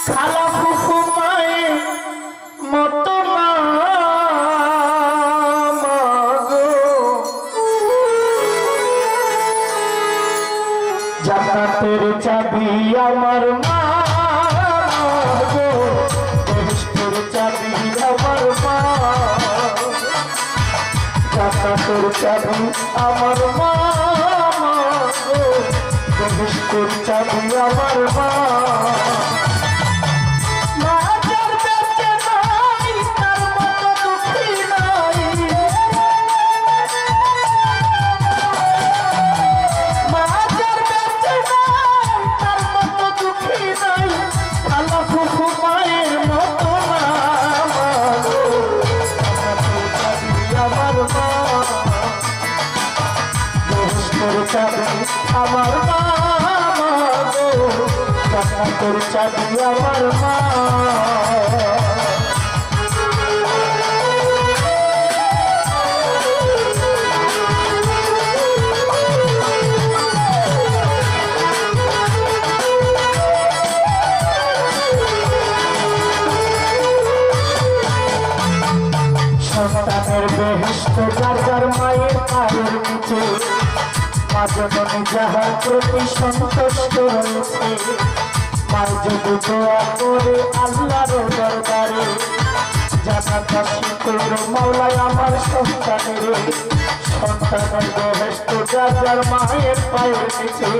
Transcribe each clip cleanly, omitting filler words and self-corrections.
খালা ফুফু মায়ের মতো না মাগো, জান্নাতের চাবি আমার মা গো, বেহেশতের চাবি আমার মা, জান্নাতের চাবি আমার মা গো, বেহেশতের চাবি আমার মা। আমার মা গো, জান্নাতের চাবি আমার মা। সন্তানের বেহেশত যার যার মায়ের পায়ের নিচে, মা জননী যাহার প্রতি সন্তুষ্ট রয়েছে, মা যদি দোয়া করে আল্লাহর দরবারে, জান্নাতবাসী করো মাওলায় আমার সন্তানের, সন্তানের বেহেশত যার যার মায়ের পায়ের নিচে,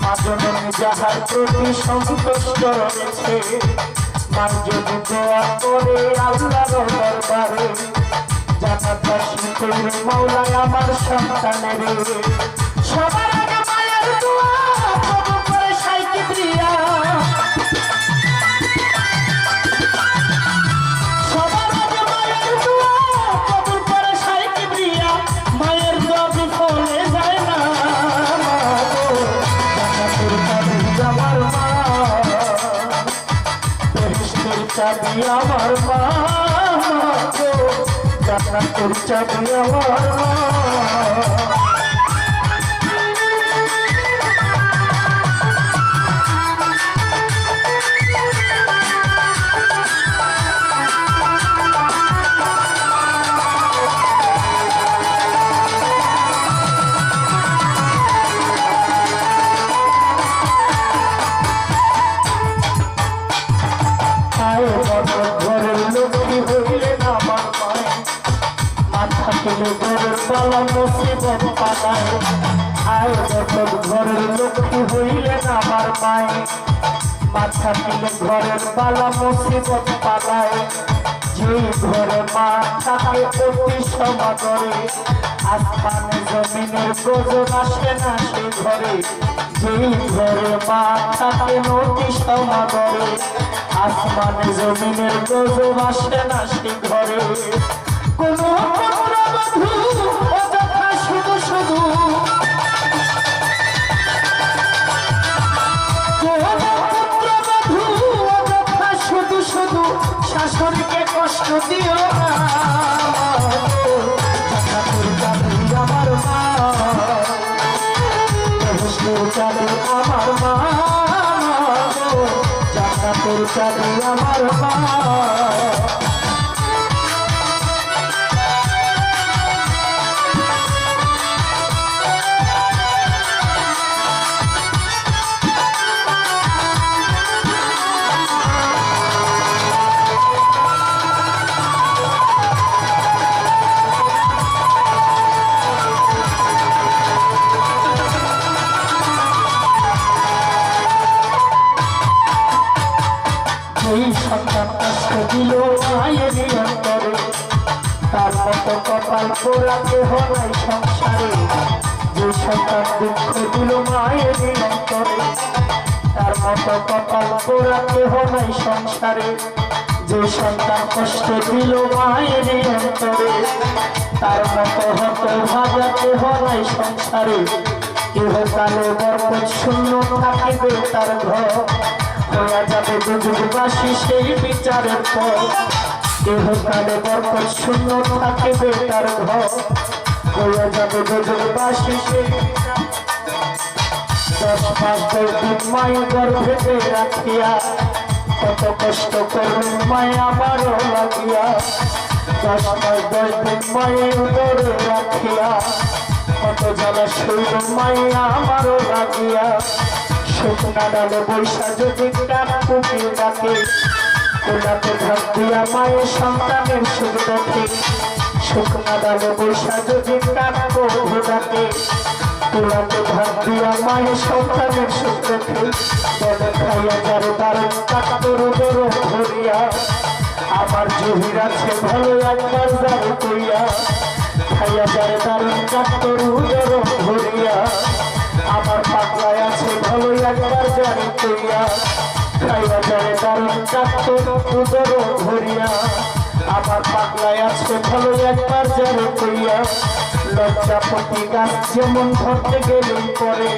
মা জননী যাহার প্রতি সন্তুষ্ট রয়েছে, মা যদি দোয়া করে আল্লাহর দরবারে, জান্নাতবাসী করো মাওলায় আমার সন্তানের। সবার আগে মায়ের দোয়া কবুল করে শাইখ কিবরিয়া, সবার আগে মায়ের দোয়া কবুল করে শাইখ কিবরিয়া, মায়ের দোয়া বিফলে যায় না গো, জান্নাতের চাবি আমার মা, বেহেশতের চাবি আমার মা গো, জান্নাতের চাবি আমার মা। ঘরের লক্ষ্মী হইলেন আমার মায়, মাথা তুলে ঘরের পালা মুসিবত পালায়, আয় বছর ঘরের লক্ষ্মী হইলেন আমার মায়, মাথা তুলে ঘরের পালা মুসিবত পালায়, যেই ঘরে মা থাকে অতি সমাদরে, আসমানে জমিনের গজব আসে না সে ঘরে, যেই ঘরে মা থাকে অতি সমাদরে, আসমানে জমিনের গজব আসে না সে ঘরে। কোনো পুত্রবধূ অযথা শুধু শুধু, কোনো পুত্রবধূ অযথা শুধু শুধু শাশুড়িকে কষ্ট দিও না, জান্নাতের চাবি আমার মা, বেহেশতের চাবি আমার মা, জান্নাতের চাবি আমার মা। এই সন্তান কষ্ট দিল মায়ের অন্তরে, তার মতো কপাল পোড়া কেহ নাই সংসারে, যে সন্তান দুঃখ দিল মায়ের অন্তরে, তার মতো কপাল পোড়া কেহ নাই সংসারে, যে সন্তান কষ্ট দিল মায়ের অন্তরে, তার মতো হতভাগা কেহ নাই সংসারে, ইহকালে বরকত শূন্য থাকিবে তার ঘর, হয়ে যাবে যুগবাসী সেই বিচারের পর, ইহকালে বরকত শূন্য থাকিবে তার ঘর, হয়ে যাবে যুগবাসী সেই 10 মাস 10 দিন মায়ের গর্ভেতে রাখিয়া কত কষ্ট করল মায় আমারও লাগিয়া 10 মাস 10 দিন মায়ে উদরে রাখিয়া কত জ্বালা শৈল মায়ে আমারও লাগিয়া শুকনা ডালে বৈশা যদি কান পুকি ডাকে কোলাতে ভাত দিয়া মায়ের সন্তানের সুখ দেখে শুকনা ডালে বৈশা যদি কান প্রভু ডাকে কোলাতে ভাত দিয়া মায়ের সন্তানের সুখ দেখে বলে খাইয়া যারে দারুণ কাকতর উদর ভরিয়া আমার জহির আছে ভালো একবার যারে কইয়া খাইয়া যারে দারুণ কাকতর উদর ভরিয়া আমার পাগলায় আছে ভালো একবার যারে কইয়া খাইয়া যারে দারুণ কাকতর উদর ভরিয়া আমার পাগলায় আছে ভালো একবার যারে কইয়া লজ্জাপতি গাছ যেমন ধরতে গেলেই পরে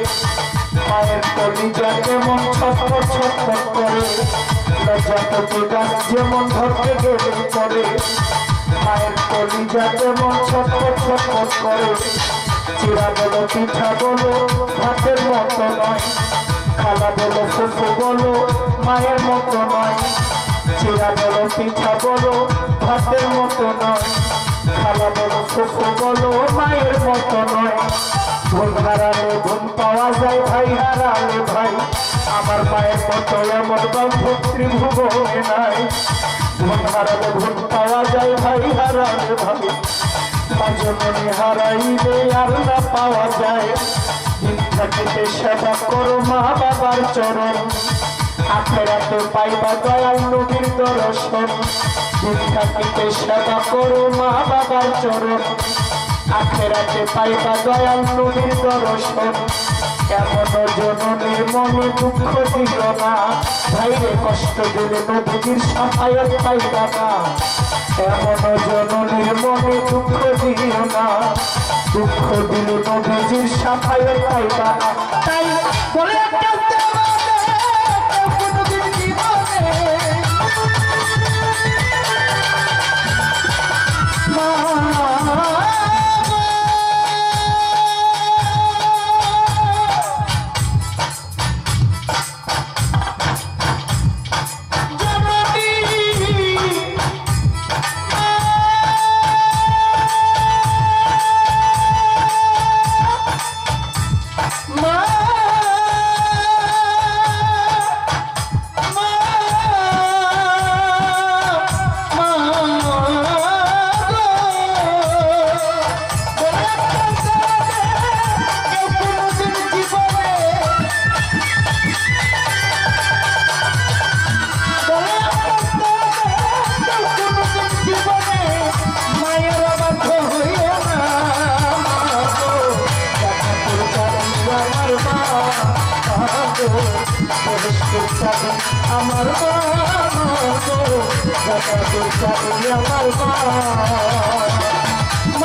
মায়ের কলিজা যেমন ছটফট ছটফট করে লজ্জাপতি গাছ যেমন ধরতে গেলেই পরে মায়ের কলিজা যেমন ছটফট ছটফট করে চিরা বলো পিঠা বলো ভাতের মতো নয় খালা বলো ফুফু বলো মায়ের মতো নয় চিরা বলো পিঠা বলো ভাতের মতো নয় খালা বলো ফুফু বলো মায়ের মতো নয় ঘুম হারালে ঘুম পাওয়া যায় ভাই হারালে ভাই আমার মায়ের মতো এমন বান্ধব ত্রিভুবনে নাই ঘুম হারালে ঘুম পাওয়া যায় ভাই হারালে ভাই মাঝে মনে হারাইলে আর না পাওয়া যায় দিন থাকিতে সেবা করো মা বাবার চরণ আখেরাতে পাইবা দয়াল নবীর দর্শন দিন থাকিতে সেবা করো মা বাবার চরণ আখেরাতে পাইবা দয়াল নবীর দর্শন এমন জননীর মনে দুঃখ দিল না ভাইরে কষ্ট দিলে নবীর সাফায়াত পাইবা না এমন জননীর মনে দুঃখ দিল না দুঃখ দিলে নবীর সাফায়াত পাইবা না তাই বলে একটা আমার আমার মা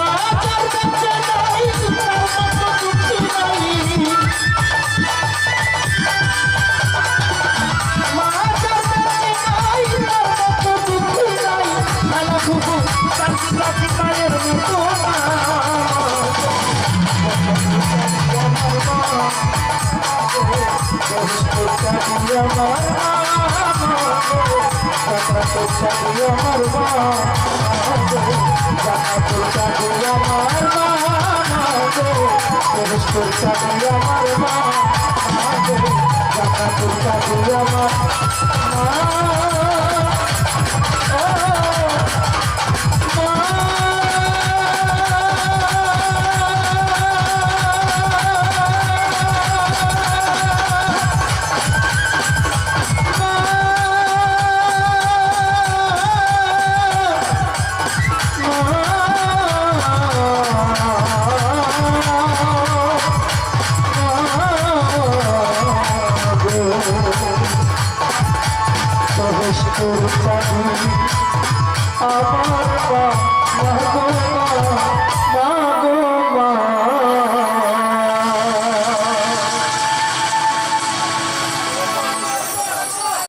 আমার